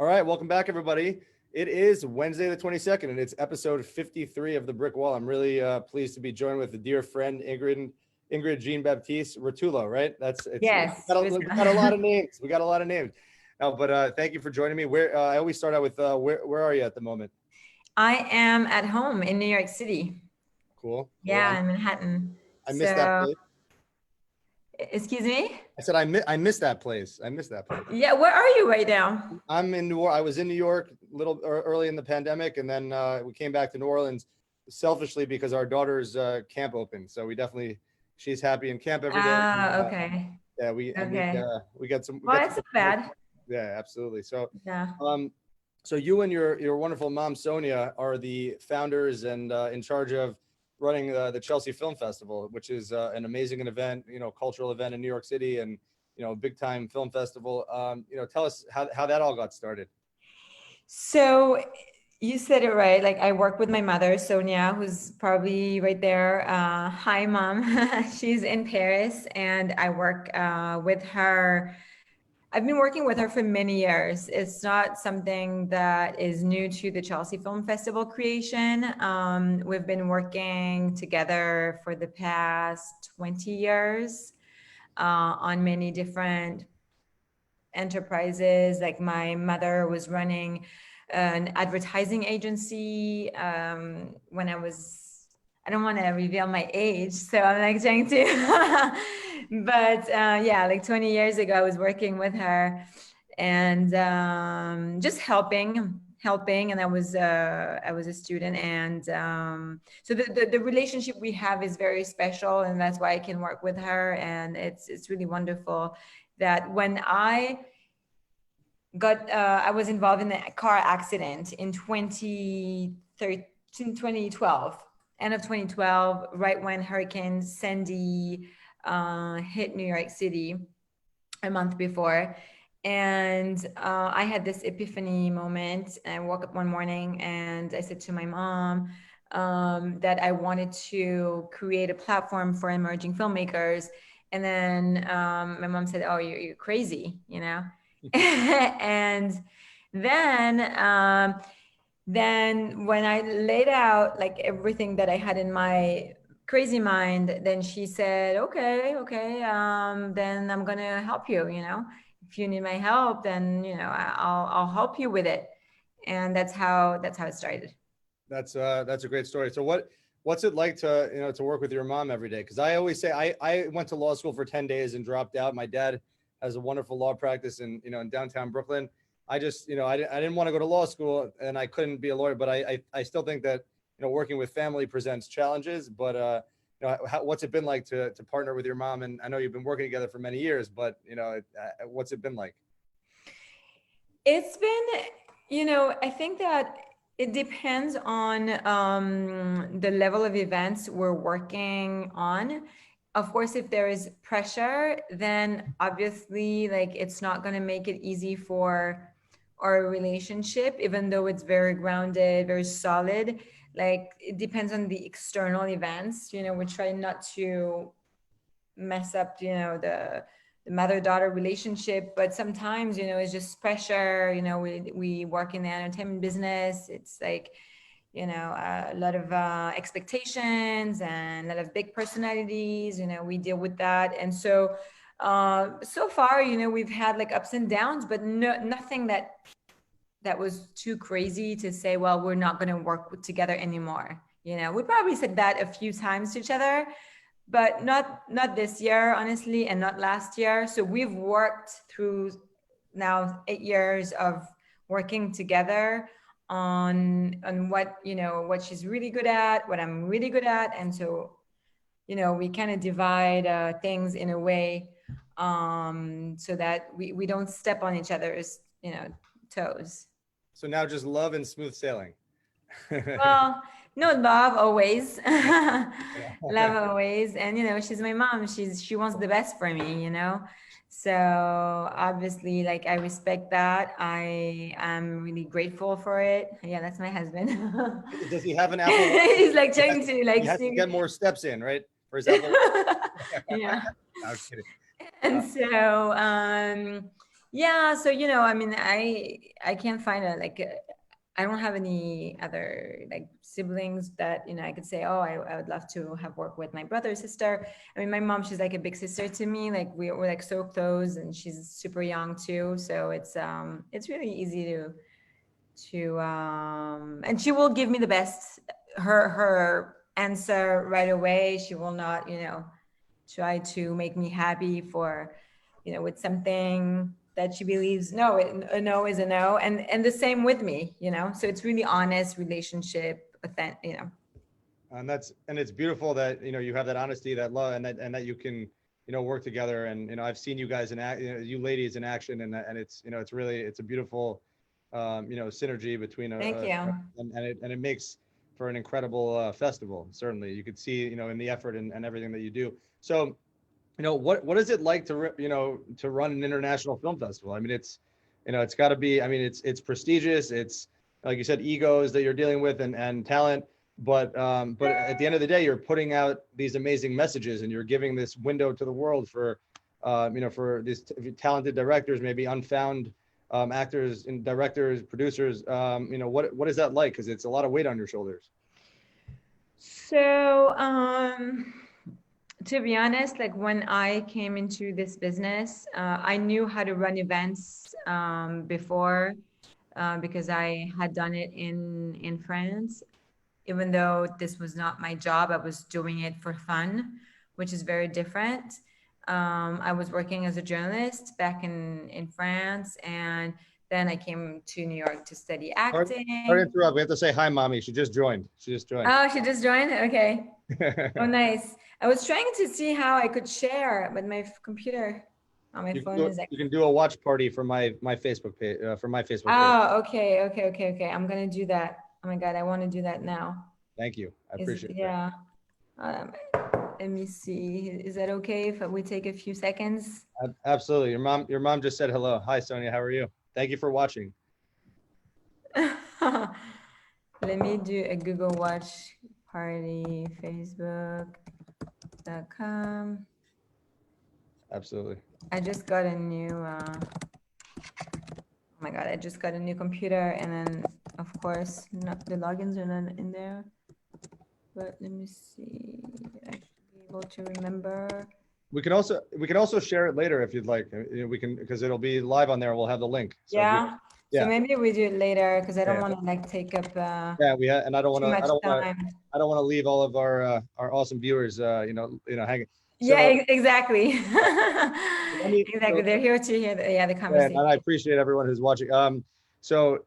All right, welcome back, everybody. It is Wednesday the 22nd, and it's episode 53 of The Brick Wall. I'm really pleased to be joined with a dear friend, Ingrid Jean-Baptiste Rotulo, right? Yes. We got a lot of names. We got a lot of names. No, but thank you for joining me. I always start out with where are you at the moment? I am at home in New York City. Cool. Yeah, in Manhattan. I missed that place. Excuse me? I said I missed that place. Yeah, where are you right now? I'm in New Orleans. I was in New York a little early in the pandemic, and then we came back to New Orleans selfishly because our daughter's camp opened. So she's happy in camp every day. Okay. Yeah, we got some. Well, that's not bad. Yeah, absolutely. So, yeah. So you and your wonderful mom Sonia are the founders and in charge of running the Chelsea Film Festival, which is an amazing event, cultural event in New York City, and big time film festival. Tell us how that all got started. So you said it right. Like, I work with my mother, Sonia, who's probably right there. Hi, Mom. She's in Paris, and I work with her. I've been working with her for many years. It's not something that is new to the Chelsea Film Festival creation. We've been working together for the past 20 years on many different enterprises. Like, my mother was running an advertising agency when I don't want to reveal my age, so I'm like trying to, but yeah, like 20 years ago, I was working with her and just helping, and I was a student, and so the relationship we have is very special, and that's why I can work with her, and it's really wonderful that when I was involved in a car accident in 2012. End of 2012, right when Hurricane Sandy hit New York City a month before. And I had this epiphany moment. I woke up one morning and I said to my mom that I wanted to create a platform for emerging filmmakers. And then my mom said, "Oh, you're crazy," And then when I laid out like everything that I had in my crazy mind, then she said, okay, then I'm gonna help you. If you need my help, then I'll help you with it. And that's how it started. That's a great story. So what's it like to work with your mom every day? Because I always say I went to law school for 10 days and dropped out. My dad has a wonderful law practice in downtown Brooklyn. I just, I didn't want to go to law school and I couldn't be a lawyer, but I still think that, working with family presents challenges, but, what's it been like to partner with your mom? And I know you've been working together for many years, but, what's it been like? It's been, I think that it depends on the level of events we're working on. Of course, if there is pressure, then obviously, like, it's not going to make it easy for our relationship, even though it's very grounded, very solid. Like, it depends on the external events. We try not to mess up, the mother-daughter relationship, but sometimes, it's just pressure. We work in the entertainment business. It's like, a lot of expectations and a lot of big personalities, we deal with that. And so far, we've had like ups and downs, but nothing that was too crazy to say, well, we're not going to work together anymore. We probably said that a few times to each other, but not this year, honestly, and not last year. So we've worked through now 8 years of working together on what what she's really good at, what I'm really good at, and so we kind of divide things in a way so that we don't step on each other's toes. So now just love and smooth sailing. Well, no, love always. Love always. And she's my mom. She wants the best for me. So obviously, like, I respect that. I am really grateful for it. Yeah, that's my husband. Does he have an apple? He's like trying to like. He has to get more steps in, right? For his apple. Yeah. I was kidding. And so Yeah, so I mean, I can't find I don't have any other like siblings that I could say, oh, I would love to have worked with my brother or sister. I mean, my mom, she's like a big sister to me. Like we're like so close, and she's super young too. So it's really easy to and she will give me the best her answer right away. She will not try to make me happy for with something that she believes a no is a no, and the same with me, so it's really honest relationship, authentic. And it's beautiful that you have that honesty, that love, and that you can work together. And I've seen you guys in act, you ladies in action, and it's it's really, it's a beautiful synergy between Thank you. and it makes for an incredible festival. Certainly you could see in the effort and everything that you do. So what is it like to to run an international film festival? I mean, it's got to be, I mean, it's prestigious, it's like you said, egos that you're dealing with, and talent, but at the end of the day, you're putting out these amazing messages, and you're giving this window to the world for for these talented directors, maybe unfound actors and directors, producers. What is that like? Because it's a lot of weight on your shoulders. So to be honest, like when I came into this business, I knew how to run events before, because I had done it in France. Even though this was not my job, I was doing it for fun, which is very different. I was working as a journalist back in France, and then I came to New York to study Sorry to acting. interrupt. We have to say hi, mommy. She just joined. She just joined. Oh, she just joined? Okay. Oh, nice. I was trying to see how I could share, but my computer on my phone is like. You can do a watch party for my Facebook page, for my Facebook page. Oh, okay. I'm gonna do that. Oh my God, I want to do that now. Thank you. I appreciate that. Yeah. Um, Let me see. Is that okay if we take a few seconds? Absolutely. Your mom just said hello. Hi, Sonia. How are you? Thank you for watching. Let me do a Google Watch party, facebook.com. Absolutely. I just got a new, oh my God, I just got a new computer, and then of course, not the logins are not in there. But let me see. I should be able to remember. We can also share it later if you'd like. We can, because it'll be live on there. We'll have the link. So Yeah. Yeah. So maybe we do it later, because I don't want to like take up Yeah, and I don't want too to. much time. I don't want to leave all of our awesome viewers, hanging. So, Yeah, exactly. me- Exactly. so- They're here to hear the and conversation. I appreciate everyone who's watching. I know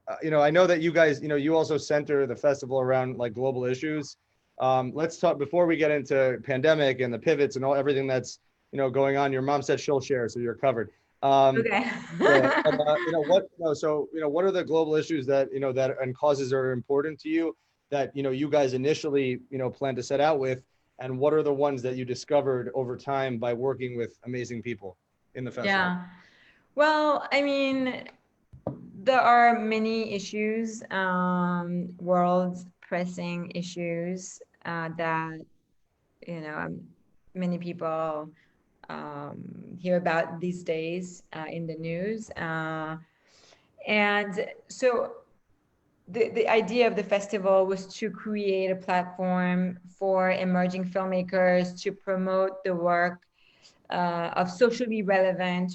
that you guys, you also center the festival around like global issues. Let's talk before we get into pandemic and the pivots and everything that's going on. Your mom said she'll share, so you're covered. Okay. What are the global issues that that and causes are important to you that you guys initially plan to set out with, and what are the ones that you discovered over time by working with amazing people in the festival? Yeah. Well, I mean, there are many issues, world pressing issues that many people hear about these days in the news, and so the idea of the festival was to create a platform for emerging filmmakers to promote the work of socially relevant,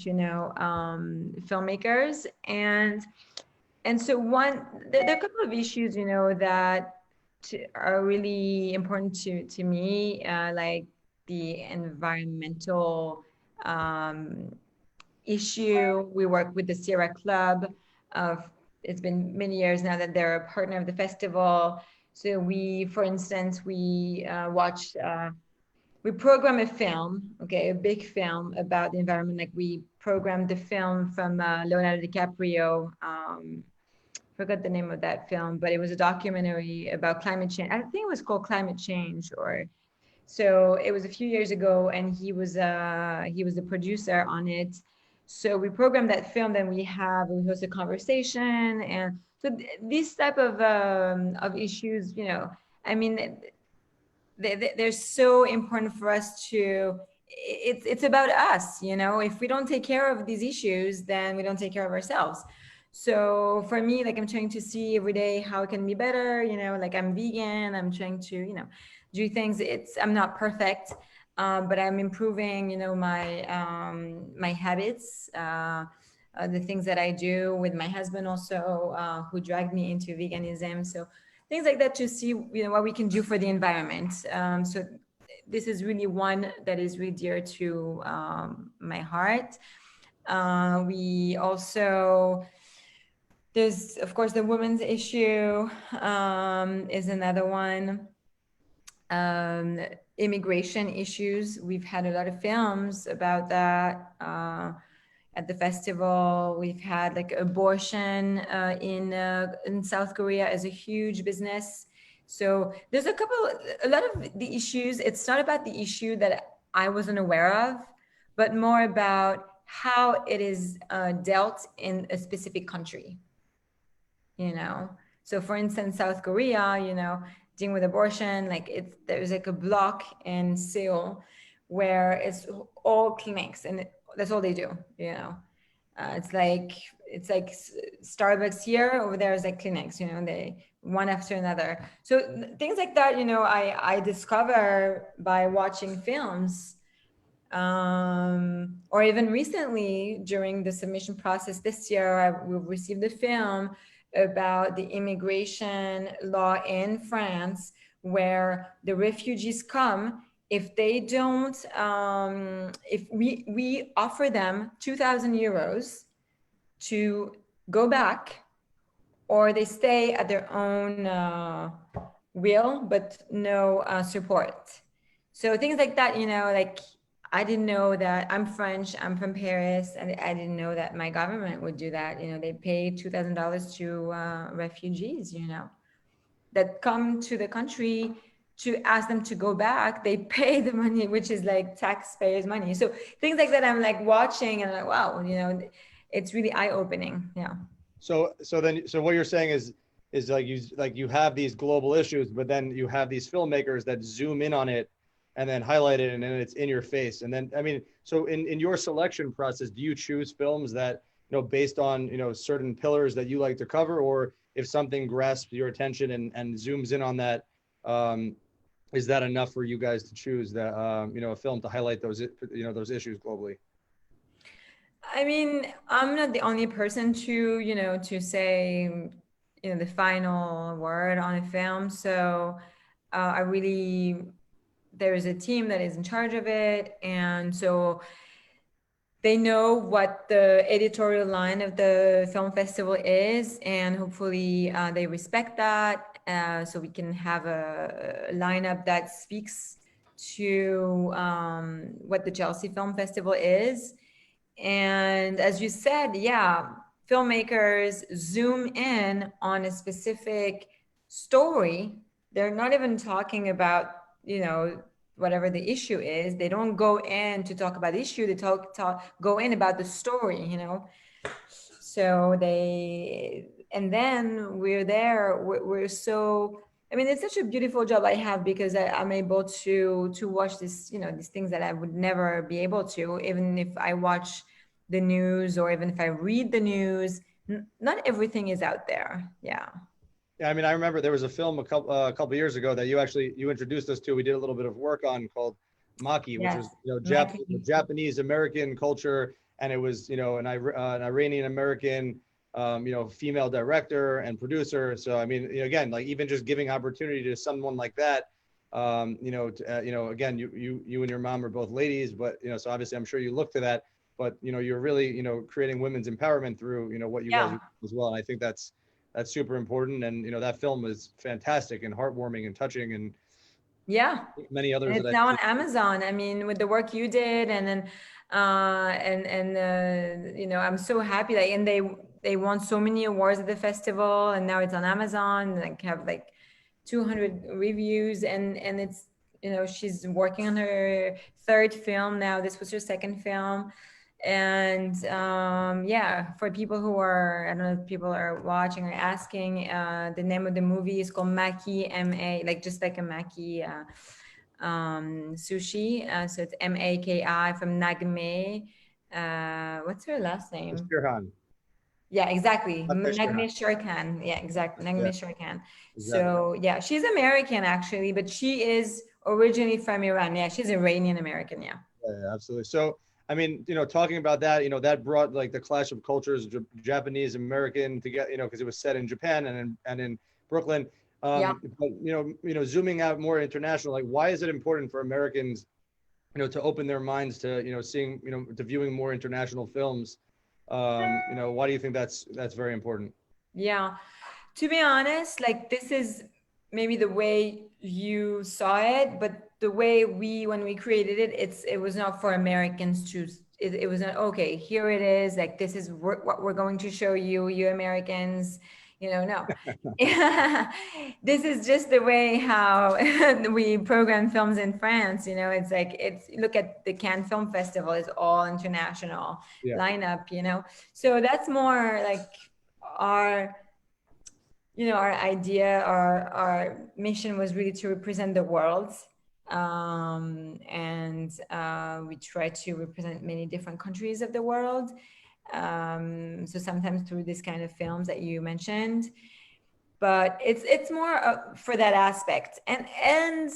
filmmakers. And so there are a couple of issues, that are really important to me, like the environmental issue. We work with the Sierra Club. It's been many years now that they're a partner of the festival. So for instance, we program a film, okay, a big film about the environment. Like we programmed the film from Leonardo DiCaprio. Forgot the name of that film, but it was a documentary about climate change. I think it was called Climate Change, so it was a few years ago, and he was the producer on it. So we programmed that film. Then we host a conversation, and so these type of issues, I mean, they're so important for us to it's about us, you know. If we don't take care of these issues, then we don't take care of ourselves. So for me, like, I'm trying to see every day how it can be better, you know. Like, I'm vegan, I'm trying to, you know, do things. I'm not perfect, but I'm improving, you know, my habits, the things that I do with my husband also, who dragged me into veganism. So things like that, to see, you know, what we can do for the environment. So this is really one that is really dear to my heart. We also, there's of course the women's issue, is another one. um, Immigration issues. We've had a lot of films about that at the festival. We've had like abortion in South Korea as a huge business. So there's a lot of the issues. It's not about the issue that I wasn't aware of, but more about how it is dealt in a specific country, you know. So for instance, South Korea, you know, dealing with abortion, like, there's like a block in Seoul where it's all clinics, and that's all they do, you know. It's like Starbucks here, over there is like clinics, you know, they one after another. So things like that, you know, I discover by watching films. Or even recently during the submission process this year, we received a film about the immigration law in France, where the refugees come, if they don't, if we offer them 2,000 euros to go back, or they stay at their own will, but no support. So things like that, you know, like, I didn't know that. I'm French, I'm from Paris, and I didn't know that my government would do that. You know, they pay $2,000 to refugees, you know, that come to the country, to ask them to go back. They pay the money, which is like taxpayers' money. So things like that, I'm like watching, and I'm like, wow, you know, it's really eye-opening. Yeah. So what you're saying is like you have these global issues, but then you have these filmmakers that zoom in on it and then highlight it, and then it's in your face. And then, I mean, so in your selection process, do you choose films that, you know, based on, you know, certain pillars that you like to cover, or if something grasps your attention and zooms in on that, is that enough for you guys to choose that, you know, a film to highlight those, you know, those issues globally? I mean, I'm not the only person to, you know, to say, you know, the final word on a film. So I really, there is a team that is in charge of it. And so they know what the editorial line of the film festival is. And hopefully they respect that. So we can have a lineup that speaks to what the Chelsea Film Festival is. And as you said, yeah, filmmakers zoom in on a specific story. They're not even talking about, you know, whatever the issue is. They don't go in to talk about the issue. They go in about the story, you know. So and then we're there. We're so, I mean, it's such a beautiful job I have, because I'm able to watch this, you know, these things that I would never be able to, even if I watch the news, or even if I read the news. Not everything is out there. Yeah. Yeah, I mean, I remember there was a film a couple years ago that you introduced us to. We did a little bit of work on, called Maki, which Yes. was, you know, Maki. Japanese American culture, and it was, you know, an Iranian American, you know, female director and producer. So I mean, you know, again, like, even just giving opportunity to someone like that, you know, you know, again, you and your mom are both ladies, but, you know, so obviously I'm sure you look to that, but, you know, you're really, you know, creating women's empowerment through, you know, what you guys Yeah. do as well. And I think that's super important. And, you know, that film is fantastic and heartwarming and touching, and Yeah. many And others that it's I now on see. Amazon. I mean, with the work you did, and then you know, I'm so happy. Like, and they won so many awards at the festival, and now it's on Amazon. Like, have like 200 reviews, and it's, you know, she's working on her third film now. This was her second film. And yeah, for people who are, I don't know if people are watching or asking, the name of the movie is called Maki, M-A, like just like a Maki. Sushi. So it's Maki from Nagme. What's her last name? Shirhan. Yeah, exactly. Shirhan. Nagme Sharkan. Yeah, exactly. Yeah, Nagme Sharkan. exactly. So yeah, she's American actually, but she is originally from Iran. Yeah, she's Iranian American. Yeah. Yeah, absolutely. So, I mean, talking about that, that brought like the clash of cultures, Japanese American together, because it was set in Japan and in Brooklyn. Yeah. But zooming out more international, like why is it important for Americans, to open their minds to, seeing, to viewing more international films? Why do you think that's very important? Yeah. To be honest, like this is maybe the way you saw it, but the way when we created it, it was not for Americans to. It was not okay. Here it is. Like this is what we're going to show you, you Americans. No. This is just the way how we program films in France. It's like look at the Cannes Film Festival. It's all international Yeah. lineup. So that's more like our our idea, our mission was really to represent the world. And we try to represent many different countries of the world. So sometimes through this kind of films that you mentioned, but it's more for that aspect. And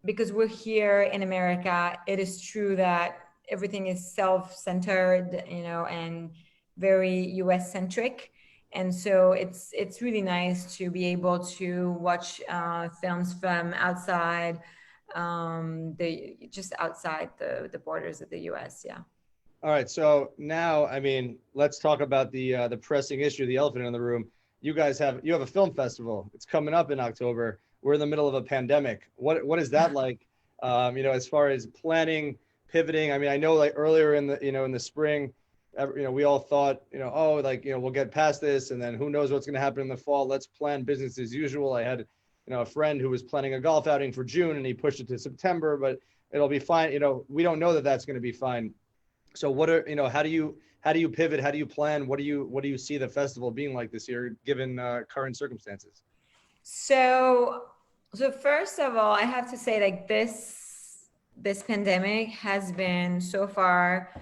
because we're here in America, it is true that everything is self-centered, and very US centric. And so it's really nice to be able to watch films from outside, the just outside the borders of the US. Yeah. All right. So now, I mean, let's talk about the pressing issue, the elephant in the room. You have a film festival. It's coming up in October. We're in the middle of a pandemic. What is that like? As far as planning, pivoting. I mean, I know like earlier in the spring, we all thought, oh, like, we'll get past this, and then who knows what's going to happen in the fall. Let's plan business as usual. I had, a friend who was planning a golf outing for June, and he pushed it to September, but it'll be fine. We don't know that that's going to be fine. So how do you pivot? How do you plan? What do you see the festival being like this year, given current circumstances? So first of all, I have to say, like this pandemic has been so far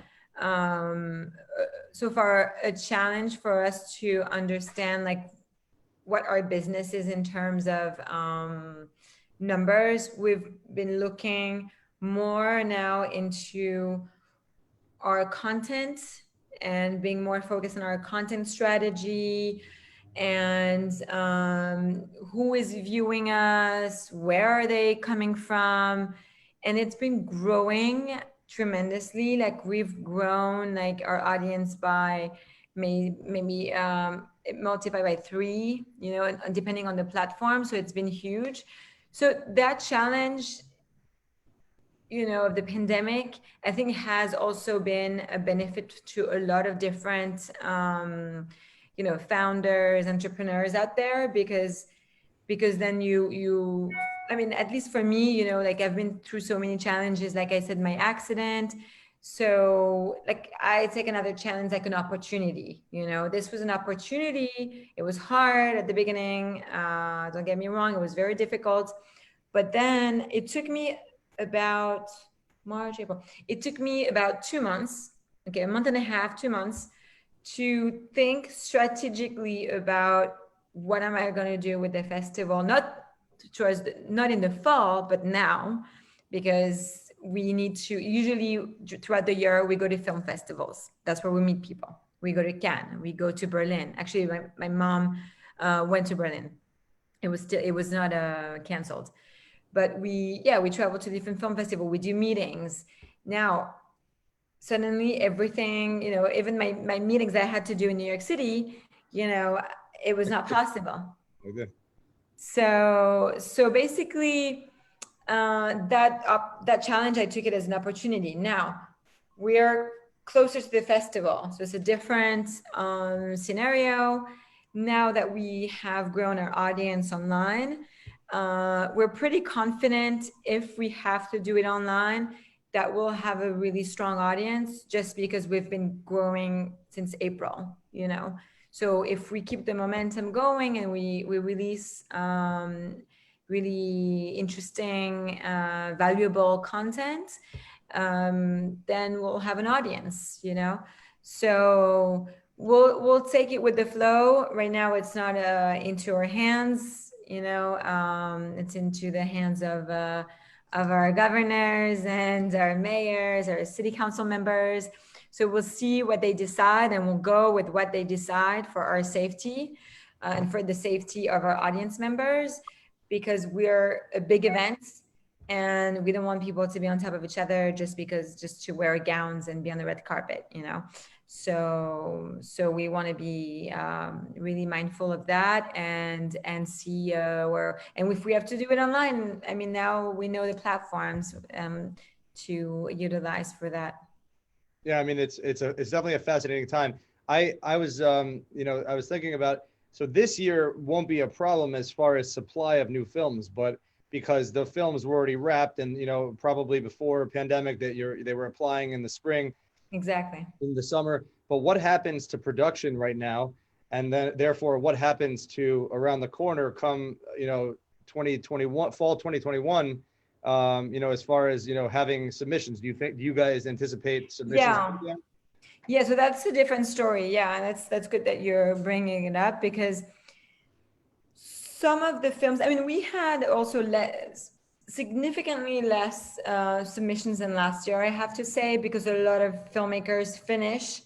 a challenge for us to understand like what our business is in terms of numbers. We've been looking more now into our content and being more focused on our content strategy, and who is viewing us, where are they coming from. And it's been growing tremendously. Like we've grown like our audience by maybe multiply by 3, and depending on the platform. So it's been huge. So that challenge, of the pandemic, I think has also been a benefit to a lot of different, founders, entrepreneurs out there, because then I mean, at least for me, like I've been through so many challenges, like I said, my accident. So like I take another challenge like an opportunity. This was an opportunity. It was hard at the beginning. Don't get me wrong, it was very difficult. But then it took me about March, April. It took me about 2 months, okay, a month and a half, 2 months, to think strategically about what am I going to do with the festival, not in the fall, but now, because we need to, usually throughout the year, we go to film festivals. That's where we meet people. We go to Cannes, we go to Berlin. Actually, my mom went to Berlin. It was not canceled. But we travel to different film festival. We do meetings. Now, suddenly everything, even my meetings that I had to do in New York City, it was not possible. Okay. So basically, that challenge, I took it as an opportunity. Now we're closer to the festival, so it's a different scenario. Now that we have grown our audience online, we're pretty confident if we have to do it online, that we'll have a really strong audience, just because we've been growing since April, So if we keep the momentum going and we really interesting, valuable content, then we'll have an audience, you know. So we'll take it with the flow. Right now, it's not into our hands, you know. It's into the hands of our governors and our mayors, our city council members. So we'll see what they decide, and we'll go with what they decide for our safety, and for the safety of our audience members, because we're a big event and we don't want people to be on top of each other just to wear gowns and be on the red carpet, you know. So we want to be really mindful of that, and see where, and if we have to do it online, I mean, now we know the platforms to utilize for that. Yeah, I mean, it's definitely a fascinating time. I was I was thinking about, so this year won't be a problem as far as supply of new films, but because the films were already wrapped, and probably before pandemic that they were applying in the spring, Exactly. in the summer. But what happens to production right now, and then therefore what happens to around the corner come 2021, fall 2021, as far as having submissions? Do you guys anticipate submissions? Yeah, so that's a different story. Yeah, and that's good that you're bringing it up, because some of the films, I mean, we had also significantly less submissions than last year, I have to say, because a lot of filmmakers finish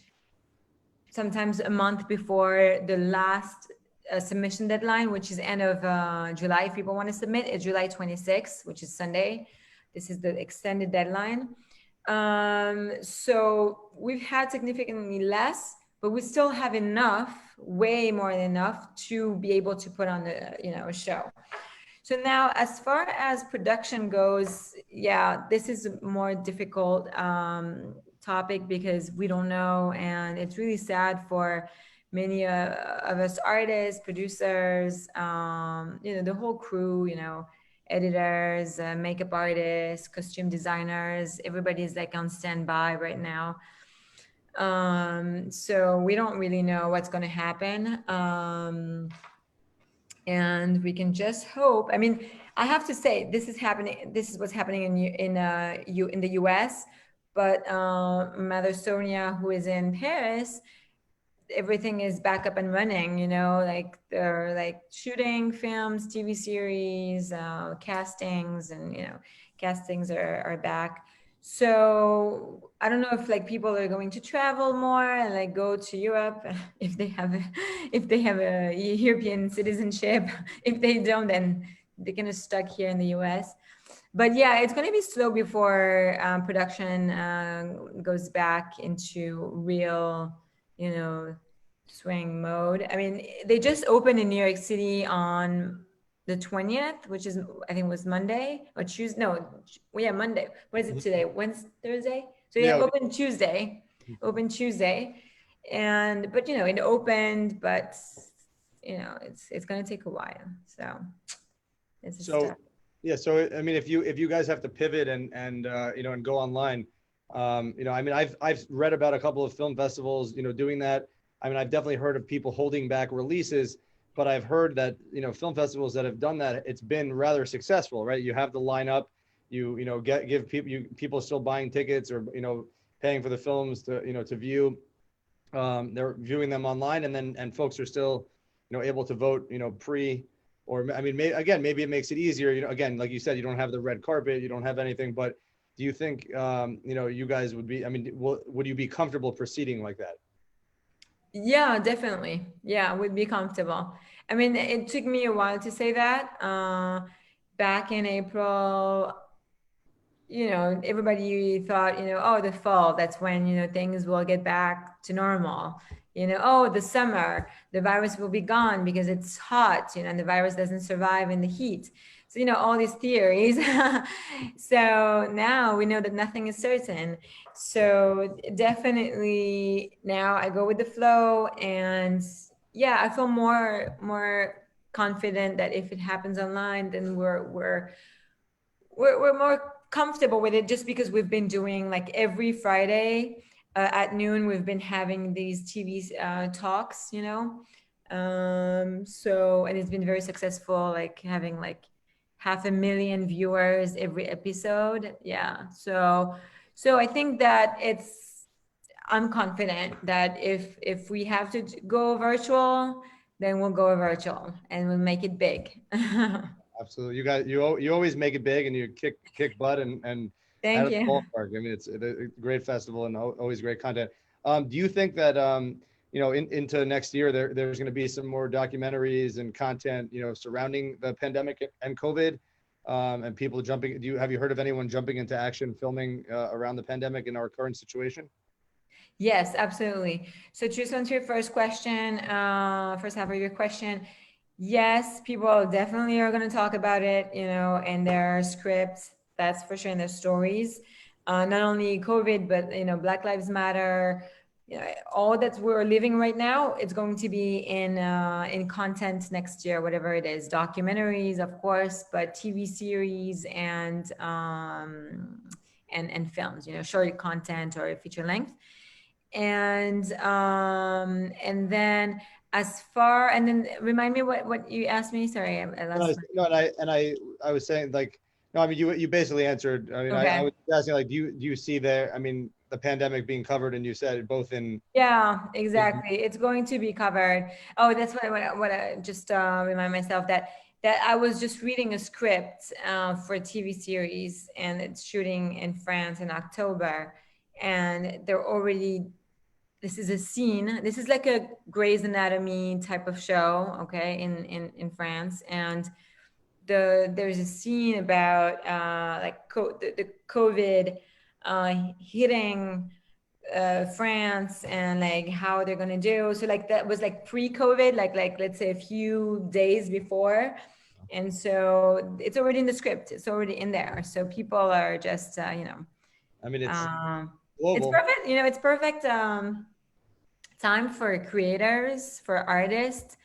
sometimes a month before the last submission deadline, which is end of July. If people want to submit, it's July 26th, which is Sunday. This is the extended deadline. So we've had significantly less, but we still have enough, way more than enough, to be able to put on a show. So now, as far as production goes, yeah, this is a more difficult topic, because we don't know, and it's really sad for many of us artists, producers, the whole crew, editors, makeup artists, costume designers. Everybody's like on standby right now. So we don't really know what's going to happen. And we can just hope. I mean, I have to say, this is what's happening in the US. But Mother Sonia, who is in Paris, everything is back up and running. Like they're like shooting films, TV series, castings, and castings are back. So I don't know if like people are going to travel more and like go to Europe if they have a European citizenship. If they don't, then they're kind of stuck here in the US. But yeah, it's going to be slow before production goes back into real, swing mode. I mean, they just opened in New York City on the 20th, which is, I think, was Monday or Tuesday. No, yeah, Monday. What is it today? Wednesday, Thursday? So yeah, open Tuesday. And but it opened, but it's going to take a while. So it's tough. Yeah, so I mean, if you guys have to pivot and go online, I mean, I've read about a couple of film festivals, doing that. I mean, I've definitely heard of people holding back releases, but I've heard that film festivals that have done that, it's been rather successful, right? You have the lineup, give people still buying tickets, or paying for the films to view. They're viewing them online, and folks are still able to vote pre. Or I mean, maybe it makes it easier. Again, like you said, you don't have the red carpet, you don't have anything. But do you think you guys would be? I mean, would you be comfortable proceeding like that? Yeah, definitely. Yeah, we'd be comfortable. I mean, it took me a while to say that. Back in April, everybody thought, oh, the fall, that's when, things will get back to normal. Oh, the summer, the virus will be gone because it's hot, and the virus doesn't survive in the heat. So, all these theories. So now we know that nothing is certain. So definitely now I go with the flow, and yeah, I feel more confident that if it happens online, then we're more comfortable with it, just because we've been doing like every Friday at noon, we've been having these TV talks, so, and it's been very successful, like having like 500,000 viewers every episode. Yeah. So I think that I'm confident that if we have to go virtual, then we'll go virtual and we'll make it big. Absolutely. You always make it big, and you kick butt and out Thank of the you. ballpark. I mean, it's a great festival and always great content. Do you think that into next year there's going to be some more documentaries and content surrounding the pandemic and COVID, and people jumping? Have you heard of anyone jumping into action filming around the pandemic in our current situation? Yes, absolutely. So to answer your first question, first half of your question, yes, people definitely are going to talk about it, in their scripts. That's for sure in their stories. Not only COVID, but Black Lives Matter. All that we're living right now, it's going to be in content next year, whatever it is, documentaries, of course, but TV series and films, short content or feature length. And then and then remind me what you asked me. Sorry, I No, lost no, I was saying, like, no, I mean, you basically answered. I mean, I okay. was asking, like, do you see there? I mean, the pandemic being covered, and you said both in. Yeah, exactly. It's going to be covered. Oh, that's what I just remind myself that I was just reading a script for a TV series, and it's shooting in France in October, and they're already. This is a scene. This is like a Grey's Anatomy type of show, okay, in France, and there's a scene about the COVID hitting France and like how they're gonna do. So like that was like pre-COVID, like let's say a few days before, and so it's already in the script. It's already in there. So people are just I mean, it's um, it's global. perfect. It's perfect time for creators, for artists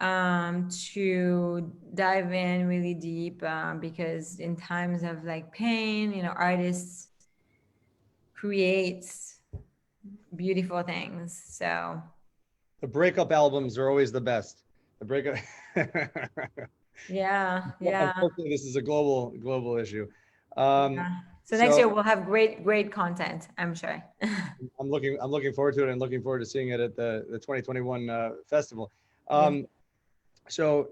to dive in really deep because in times of like pain, artists creates beautiful things. So The breakup albums are always the best. The breakup. yeah, yeah, Unfortunately, this is a global issue. yeah. So next So year we'll have great content, I'm sure. I'm looking forward to it, and looking forward to seeing it at the 2021 festival. Yes. So,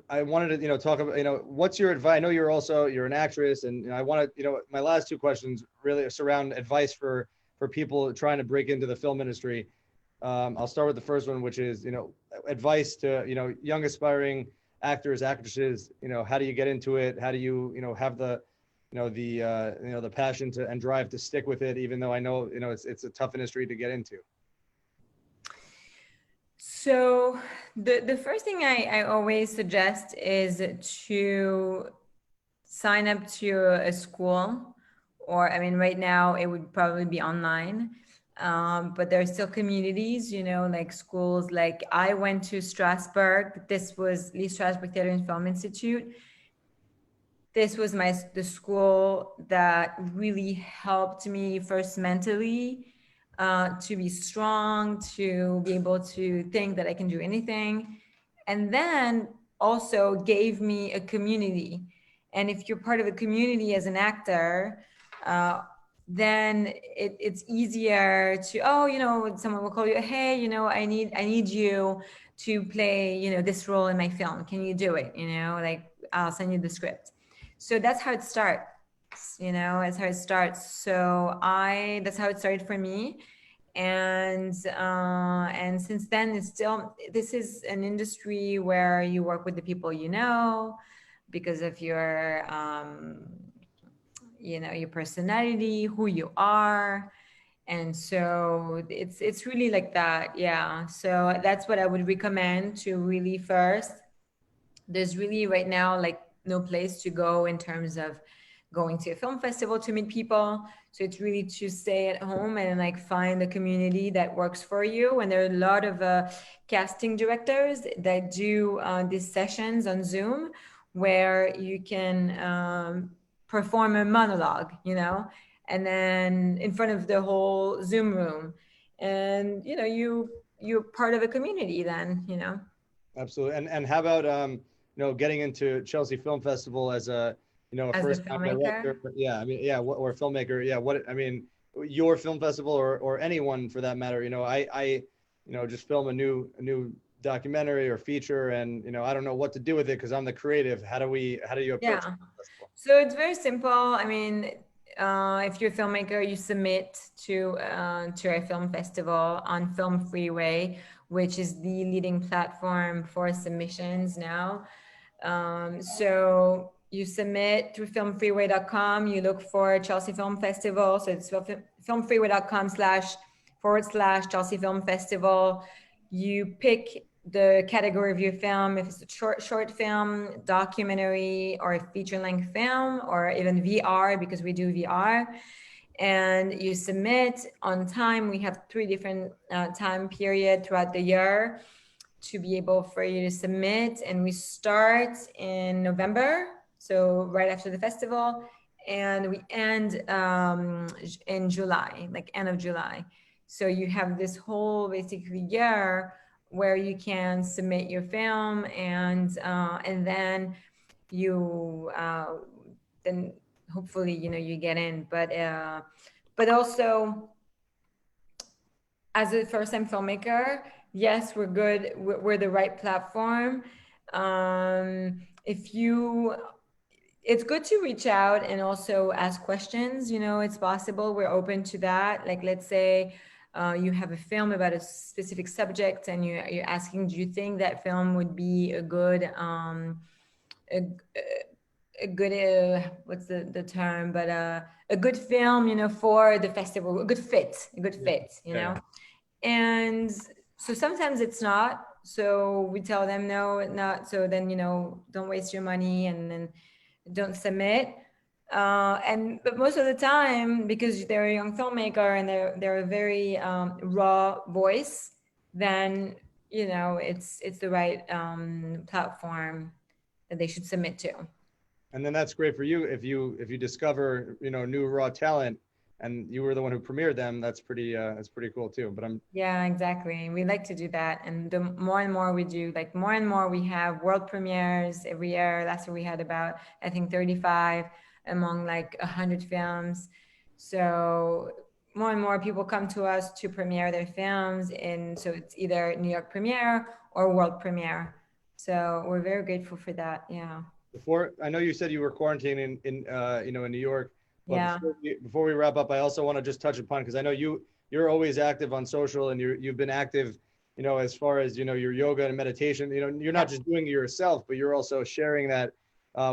I wanted to, talk about, what's your advice? I know you're an actress, and I want to, my last two questions really surround advice for people trying to break into the film industry. I'll start with the first one, which is, advice to, young aspiring actors, actresses. How do you get into it? How do you, have the passion to and drive to stick with it, even though I know, it's a tough industry to get into. So the first thing I always suggest is to sign up to a school, or I mean, right now it would probably be online. But there are still communities, like schools. Like I went to Strasbourg. This was Lee Strasberg Theater and Film Institute. This was the school that really helped me first mentally to be strong, to be able to think that I can do anything, and then also gave me a community. And if you're part of a community as an actor, uh, then it's easier to, someone will call you, hey, I need you to play, this role in my film. Can you do it? Like I'll send you the script. So that's how it starts. That's how it starts. So that's how it started for me. And since then this is an industry where you work with the people because of your personality, who you are. And so it's really like that. Yeah. So that's what I would recommend to really first. There's really right now like no place to go in terms of going to a film festival to meet people. So it's really to stay at home and like find a community that works for you. And there are a lot of casting directors that do these sessions on Zoom where you can perform a monologue, and then in front of the whole Zoom room. And you're part of a community then. Absolutely. And how about getting into Chelsea Film Festival as a, a As the first time director. filmmaker. But yeah, I mean, yeah, or a filmmaker. Yeah, I mean, your film festival or anyone for that matter. I just film a new documentary or feature, and I don't know what to do with it because I'm the creative. How do you approach Yeah. the festival? So it's very simple. I mean, if you're a filmmaker, you submit to a film festival on Film Freeway, which is the leading platform for submissions now. So you submit through filmfreeway.com. You look for Chelsea Film Festival. So it's filmfreeway.com// Chelsea Film Festival. You pick the category of your film, if it's a short film, documentary, or a feature-length film, or even VR, because we do VR. And you submit on time. We have 3 different time period throughout the year to be able for you to submit. And we start in November, so right after the festival, and we end in July, like end of July. So you have this whole basically year where you can submit your film, and then you then hopefully you get in. But also, as a first-time filmmaker, yes, we're good. We're the right platform. If you, it's good to reach out and also ask questions. It's possible. We're open to that. Like, let's say you have a film about a specific subject, and you're asking, do you think that film would be a good a, a good what's the term, but a good film, for the festival, a good Yeah. fit, Yeah. and so sometimes it's not. So we tell them no, not. So then, don't waste your money, and then don't submit. But most of the time, because they're a young filmmaker and they're a very raw voice, then it's the right platform that they should submit to. And then that's great for you if you discover new raw talent, and you were the one who premiered them. That's pretty cool too. But I'm Yeah, exactly. We like to do that. And the more and more we do, like more and more we have world premieres every year. Last year we had about, I think, 35 among like 100 films. So more and more people come to us to premiere their films. And so it's either New York premiere or world premiere. So we're very grateful for that. Yeah. before I know you said you were quarantining in New York, but Yeah. before we wrap up, I also want to just touch upon, because I know you're always active on social, and you've been active, as far as your yoga and meditation. You're not just doing it yourself, but you're also sharing that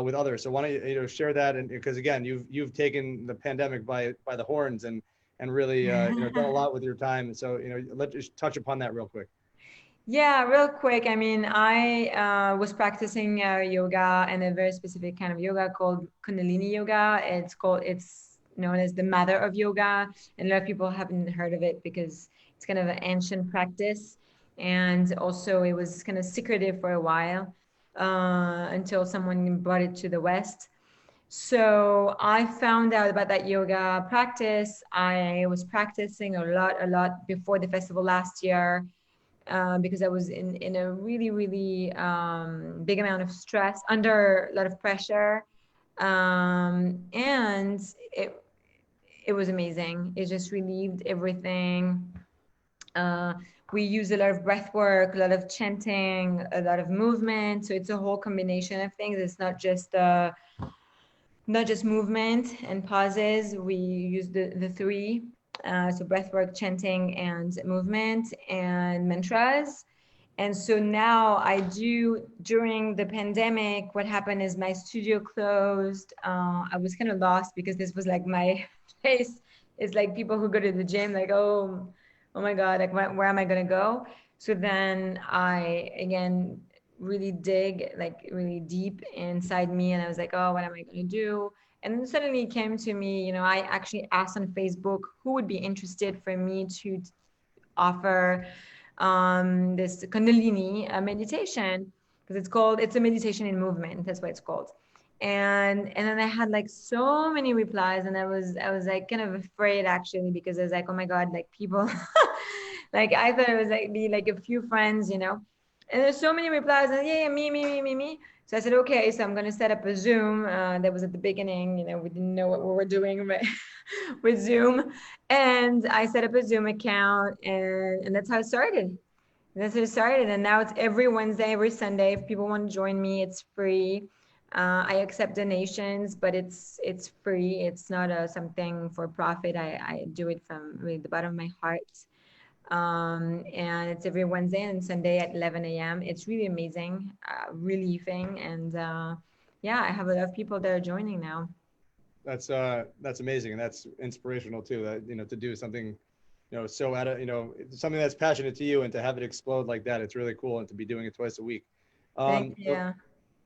with others. So why don't you share that? And because again, you've taken the pandemic by the horns, and really done a lot with your time. So let's just touch upon that real quick. Yeah, real quick. I mean, I was practicing yoga, and a very specific kind of yoga called Kundalini Yoga. It's known as the mother of yoga, and a lot of people haven't heard of it because it's kind of an ancient practice, and also it was kind of secretive for a while until someone brought it to the West. So I found out about that yoga practice. I was practicing a lot before the festival last year, because I was in a really, really big amount of stress, under a lot of pressure. And it was amazing. It just relieved everything. Uh, we use a lot of breath work, a lot of chanting, a lot of movement. So it's a whole combination of things. It's not just movement and pauses. We use the 3. So breath work, chanting, and movement, and mantras. And so now I do, during the pandemic, what happened is my studio closed. I was kind of lost because this was like my place. It's like people who go to the gym, like, oh my God, like where am I going to go? So then I, again, really dig like really deep inside me. And I was like, oh, what am I going to do? And then suddenly it came to me, I actually asked on Facebook who would be interested for me to offer this Kundalini meditation, because it's a meditation in movement. That's what it's called. And then I had like so many replies, and I was like kind of afraid actually, because I was like, oh my God, like people, like I thought it was like be like a few friends. And there's so many replies, and yeah, me. So I said, okay, so I'm going to set up a Zoom. That was at the beginning, we didn't know what we were doing with Zoom. And I set up a Zoom account, and that's how it started. That's how it started. And now it's every Wednesday, every Sunday. If people want to join me, it's free. I accept donations, but it's free. It's not something for profit. I do it from really the bottom of my heart. And it's every Wednesday and Sunday at 11 a.m. It's really amazing, relieving, and yeah, I have a lot of people that are joining now. That's amazing, and that's inspirational too. That to do something, so out of something that's passionate to you, and to have it explode like that, it's really cool, and to be doing it twice a week. Thank you.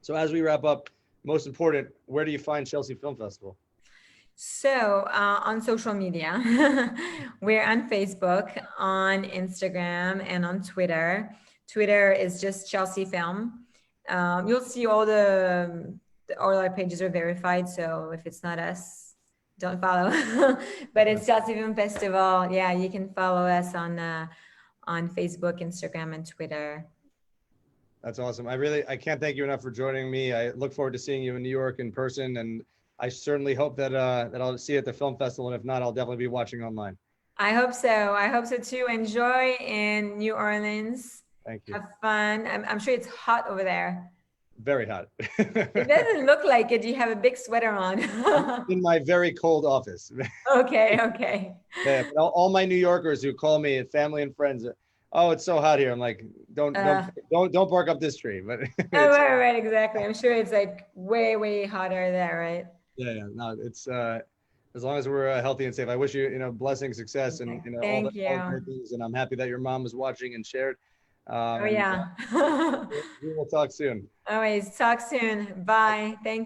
So as we wrap up, most important, where do you find Chelsea Film Festival? So on social media, we're on Facebook, on Instagram, and on Twitter. Twitter is just Chelsea Film. You'll see all our pages are verified. So if it's not us, don't follow. But it's Chelsea Film Festival. Yeah, you can follow us on Facebook, Instagram, and Twitter. That's awesome. I can't thank you enough for joining me. I look forward to seeing you in New York in person, and I certainly hope that I'll see you at the film festival. And if not, I'll definitely be watching online. I hope so. I hope so too. Enjoy in New Orleans. Thank you. Have fun. I'm sure it's hot over there. Very hot. It doesn't look like it. You have a big sweater on. In my very cold office. Okay. Yeah, but all my New Yorkers who call me, family and friends, oh, it's so hot here. I'm like, don't bark up this tree. But Oh, right, exactly. I'm sure it's like way hotter there, right? Yeah. No, it's as long as we're healthy and safe. I wish you, blessing, success, and all the great things. And I'm happy that your mom was watching and shared. Oh yeah. We will talk soon. Always talk soon. Bye. Thank you.